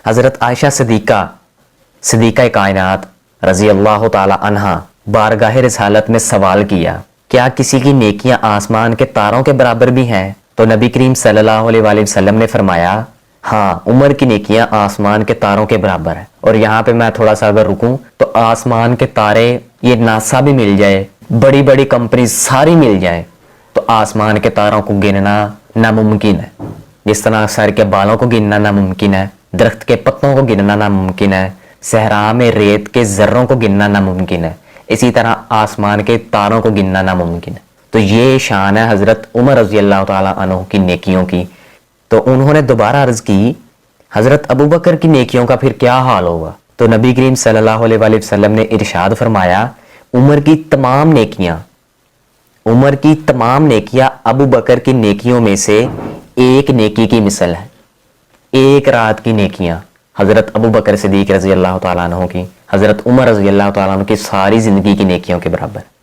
حضرت عائشہ صدیقہ کائنات رضی اللہ تعالی عنہا بارگاہ رسالت میں سوال کیا، کیا کسی کی نیکیاں آسمان کے تاروں کے برابر بھی ہیں؟ تو نبی کریم صلی اللہ علیہ وآلہ وسلم نے فرمایا ہاں، عمر کی نیکیاں آسمان کے تاروں کے برابر ہے۔ اور یہاں پہ میں تھوڑا سا اگر رکوں تو آسمان کے تارے، یہ ناسا بھی مل جائے، بڑی بڑی کمپنیز ساری مل جائیں تو آسمان کے تاروں کو گننا ناممکن ہے۔ جس طرح سر کے بالوں کو گننا ناممکن ہے، درخت کے پتوں کو گننا ناممکن ہے، صحرا میں ریت کے ذروں کو گننا ناممکن ہے، اسی طرح آسمان کے تاروں کو گننا ناممکن ہے۔ تو یہ شان ہے حضرت عمر رضی اللہ تعالیٰ عنہ کی نیکیوں کی۔ تو انہوں نے دوبارہ عرض کی حضرت ابوبکر کی نیکیوں کا پھر کیا حال ہوگا؟ تو نبی کریم صلی اللہ علیہ وآلہ وسلم نے ارشاد فرمایا عمر کی تمام نیکیاں ابوبکر کی نیکیوں میں سے ایک نیکی کی مثل ہے۔ ایک رات کی نیکیاں حضرت ابوبکر صدیق رضی اللہ تعالیٰ عنہ کی، حضرت عمر رضی اللہ تعالیٰ عنہ کی ساری زندگی کی نیکیوں کے برابر۔